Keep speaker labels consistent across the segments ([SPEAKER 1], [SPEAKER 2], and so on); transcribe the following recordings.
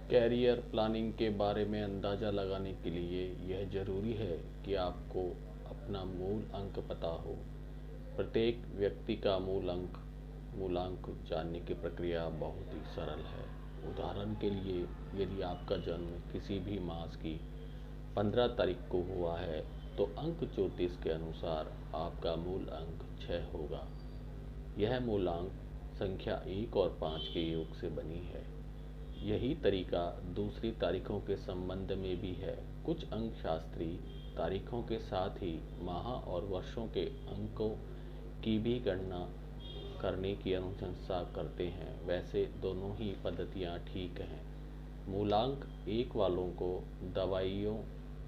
[SPEAKER 1] Career planning के बारे में अंदाज़ा लगाने के लिए यह ज़रूरी है कि आपको अपना मूल अंक पता हो। प्रत्येक व्यक्ति का मूलांक जानने की प्रक्रिया बहुत ही सरल है। उदाहरण के लिए, यदि आपका जन्म किसी भी मास की 15 तारीख को हुआ है, तो अंक ज्योतिष के अनुसार आपका मूल अंक 6 होगा। यह मूलांक संख्या 1 और 5 के योग से बनी है। यही तरीका दूसरी तारीखों के संबंध में भी है। कुछ अंक शास्त्री तारीखों के साथ ही माह और वर्षों के अंकों की भी गणना करने की अनुशंसा करते हैं। वैसे दोनों ही पद्धतियां ठीक हैं। मूलांक 1 वालों को दवाइयों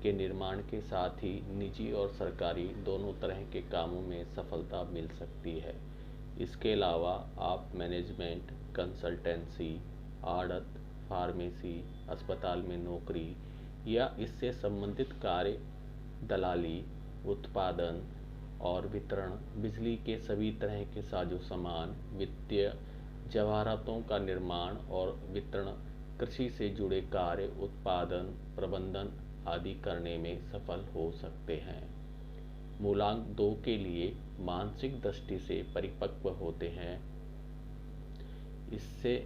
[SPEAKER 1] के निर्माण के साथ ही निजी और सरकारी दोनों तरह के कामों में सफलता मिल सकती है। इसके अलावा आप मैनेजमेंट, कंसल्टेंसी, आड़त, फार्मेसी, अस्पताल में नौकरी या इससे संबंधित कार्य, दलाली, उत्पादन और वितरण, बिजली के सभी तरह के साजो सामान, वित्तीय जवाहरातों का निर्माण और वितरण, कृषि से जुड़े कार्य, उत्पादन, प्रबंधन आदि करने में सफल हो सकते हैं। मूलांक 2 के लिए मानसिक दृष्टि से परिपक्व होते हैं। इससे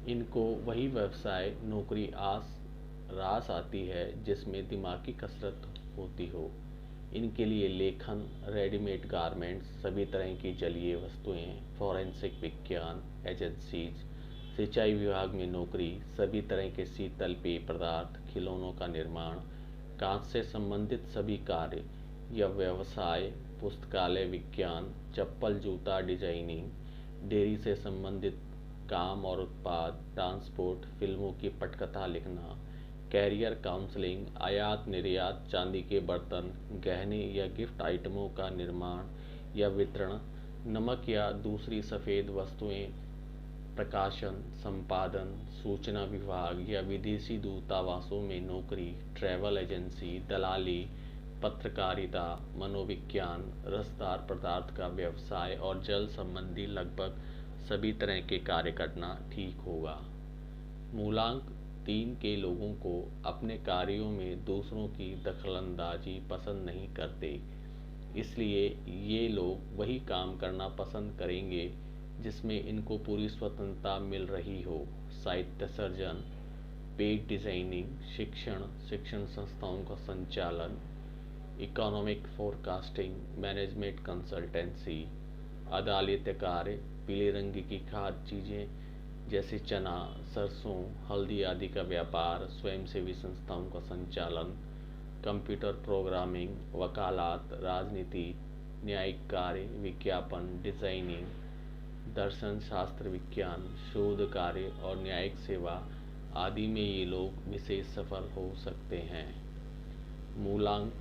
[SPEAKER 1] इनको वही व्यवसाय, नौकरी रास आती है जिसमें दिमागी कसरत होती हो। इनके लिए लेखन, रेडीमेड गारमेंट्स, सभी तरह की जलीय वस्तुएं, फॉरेंसिक विज्ञान एजेंसीज, सिंचाई विभाग में नौकरी, सभी तरह के शीतल पेय पदार्थ, खिलौनों का निर्माण, कांच से संबंधित सभी कार्य या व्यवसाय, पुस्तकालय विज्ञान, चप्पल जूता डिजाइनिंग, डेयरी से संबंधित काम और उत्पाद, ट्रांसपोर्ट, फिल्मों की पटकथा लिखना, कैरियर काउंसलिंग, आयात निर्यात, चांदी के बर्तन, गहने या गिफ्ट आइटमों का निर्माण या वितरण, नमक या दूसरी सफ़ेद वस्तुएं, प्रकाशन, संपादन, सूचना विभाग या विदेशी दूतावासों में नौकरी, ट्रैवल एजेंसी, दलाली, पत्रकारिता, मनोविज्ञान, रसदार पदार्थ का व्यवसाय और जल संबंधी लगभग सभी तरह के कार्य करना ठीक होगा। मूलांक 3 के लोगों को अपने कार्यों में दूसरों की दखलंदाजी पसंद नहीं करते, इसलिए ये लोग वही काम करना पसंद करेंगे जिसमें इनको पूरी स्वतंत्रता मिल रही हो। साहित्य सर्जन, पेज डिजाइनिंग, शिक्षण संस्थाओं का संचालन, इकोनॉमिक फोरकास्टिंग, मैनेजमेंट कंसल्टेंसी, अदालती कार्य, पीले रंग की खाद्य चीज़ें जैसे चना, सरसों, हल्दी आदि का व्यापार, स्वयंसेवी संस्थाओं का संचालन, कंप्यूटर प्रोग्रामिंग, वकालत, राजनीति, न्यायिक कार्य, विज्ञापन, डिजाइनिंग, दर्शन शास्त्र विज्ञान, शोध कार्य और न्यायिक सेवा आदि में ये लोग विशेष सफल हो सकते हैं। मूलांक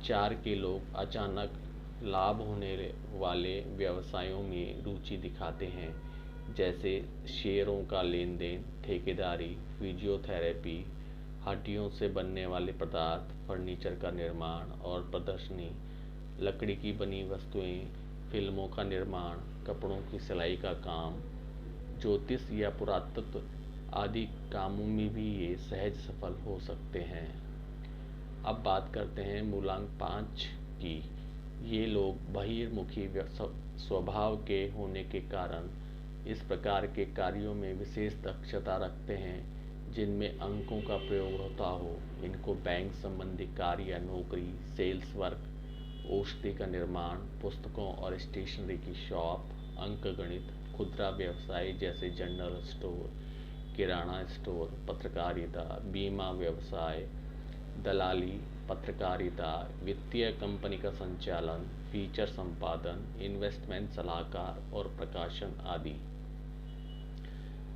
[SPEAKER 1] 4 के लोग अचानक लाभ होने वाले व्यवसायों में रुचि दिखाते हैं, जैसे शेयरों का लेन देन, ठेकेदारी, फिजियोथेरेपी, हड्डियों से बनने वाले पदार्थ, फर्नीचर का निर्माण और प्रदर्शनी, लकड़ी की बनी वस्तुएं, फिल्मों का निर्माण, कपड़ों की सिलाई का काम, ज्योतिष या पुरातत्व आदि कामों में भी ये सहज सफल हो सकते हैं। अब बात करते हैं मूलांक 5 की। ये लोग बहिर्मुखी स्वभाव के होने के कारण इस प्रकार के कार्यों में विशेष दक्षता रखते हैं जिनमें अंकों का प्रयोग होता हो। इनको बैंक संबंधी कार्य या नौकरी, सेल्स वर्क, औषधि का निर्माण, पुस्तकों और स्टेशनरी की शॉप, अंकगणित, खुदरा व्यवसाय जैसे जनरल स्टोर, किराना स्टोर, पत्रकारिता, बीमा व्यवसाय, दलाली, पत्रकारिता, वित्तीय कंपनी का संचालन, फीचर संपादन, इन्वेस्टमेंट सलाहकार और प्रकाशन आदि।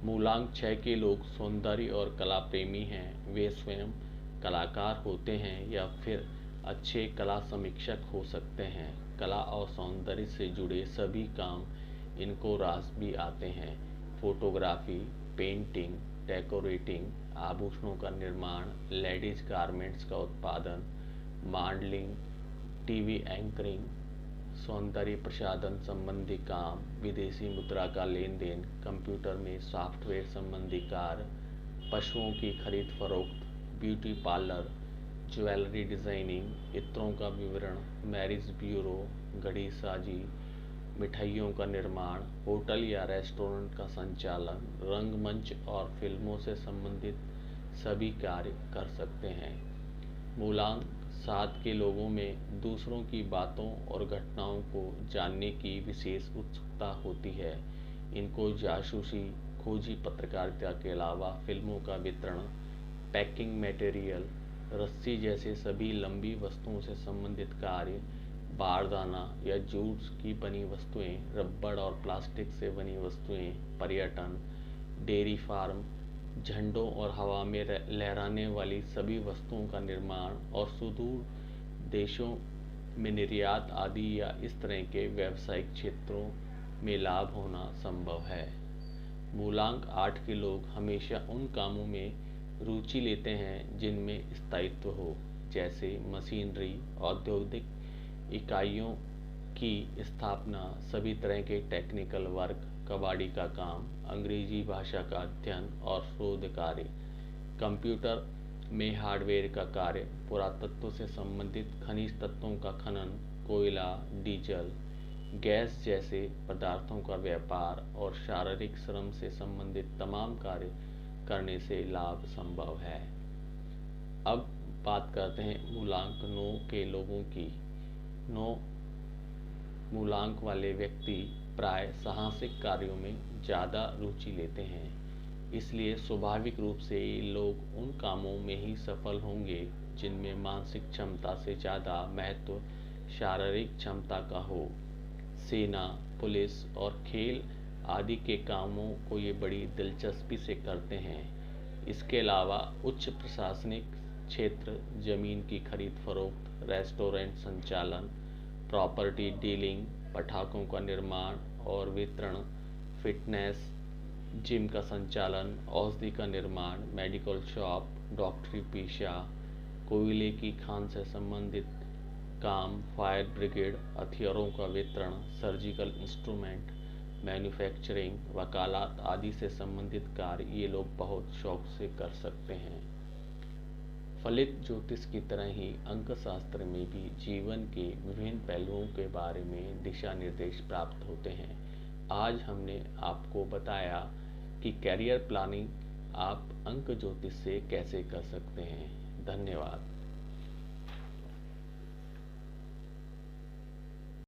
[SPEAKER 1] मूलांक 6 के लोग सौंदर्य और कला प्रेमी हैं। वे स्वयं कलाकार होते हैं या फिर अच्छे कला समीक्षक हो सकते हैं। कला और सौंदर्य से जुड़े सभी काम इनको रास भी आते हैं। फोटोग्राफी, पेंटिंग, डेकोरेटिंग, आभूषणों का निर्माण, लेडीज गारमेंट्स का उत्पादन, मॉडलिंग, टीवी एंकरिंग, सौंदर्य प्रसाधन संबंधी काम, विदेशी मुद्रा का लेन देन, कंप्यूटर में सॉफ्टवेयर संबंधी कार्य, पशुओं की खरीद फरोख्त, ब्यूटी पार्लर, ज्वेलरी डिज़ाइनिंग, इत्रों का विवरण, मैरिज ब्यूरो, घड़ी साजी, मिठाइयों का निर्माण, होटल या रेस्टोरेंट का संचालन, रंगमंच और फिल्मों से संबंधित सभी कार्य कर सकते हैं। मूलांक 7 के लोगों में दूसरों की बातों और घटनाओं को जानने की विशेष उत्सुकता होती है। इनको जासूसी, खोजी पत्रकारिता के अलावा फिल्मों का वितरण, पैकिंग मटेरियल, रस्सी जैसे सभी लंबी वस्तुओं से संबंधित कार्य, बारदाना या जूट की बनी वस्तुएं, रबड़ और प्लास्टिक से बनी वस्तुएं, पर्यटन, डेयरी फार्म, झंडों और हवा में लहराने वाली सभी वस्तुओं का निर्माण और सुदूर देशों में निर्यात आदि या इस तरह के व्यावसायिक क्षेत्रों में लाभ होना संभव है। मूलांक 8 के लोग हमेशा उन कामों में रुचि लेते हैं जिनमें स्थायित्व हो, जैसे मशीनरी, औद्योगिक इकाइयों की स्थापना, सभी तरह के टेक्निकल वर्क, कबाड़ी का काम, अंग्रेजी भाषा का अध्ययन और शोध कार्य, कंप्यूटर में हार्डवेयर का कार्य, पुरातत्व से संबंधित खनिज तत्वों का खनन, कोयला, डीजल, गैस जैसे पदार्थों का व्यापार और शारीरिक श्रम से संबंधित तमाम कार्य करने से लाभ संभव है। अब बात करते हैं मूलांक 9 के लोगों की। 9 मूलांक वाले व्यक्ति प्राय साहसिक कार्यों में ज़्यादा रुचि लेते हैं, इसलिए स्वाभाविक रूप से ये लोग उन कामों में ही सफल होंगे जिनमें मानसिक क्षमता से ज़्यादा महत्व शारीरिक क्षमता का हो। सेना, पुलिस और खेल आदि के कामों को ये बड़ी दिलचस्पी से करते हैं। इसके अलावा उच्च प्रशासनिक क्षेत्र, ज़मीन की खरीद फरोख्त, रेस्टोरेंट संचालन, प्रॉपर्टी डीलिंग, पटाखों का निर्माण और वितरण, फिटनेस, जिम का संचालन, औषधि का निर्माण, मेडिकल शॉप, डॉक्टरी पेशा, कोयले की खान से संबंधित काम, फायर ब्रिगेड, हथियारों का वितरण, सर्जिकल इंस्ट्रूमेंट, मैन्युफैक्चरिंग, वकालत आदि से संबंधित कार्य ये लोग बहुत शौक से कर सकते हैं। फलित ज्योतिष की तरह ही अंकशास्त्र में भी जीवन के विभिन्न पहलुओं के बारे में दिशा निर्देश प्राप्त होते हैं। आज हमने आपको बताया कि कैरियर प्लानिंग आप अंक ज्योतिष से कैसे कर सकते हैं। धन्यवाद।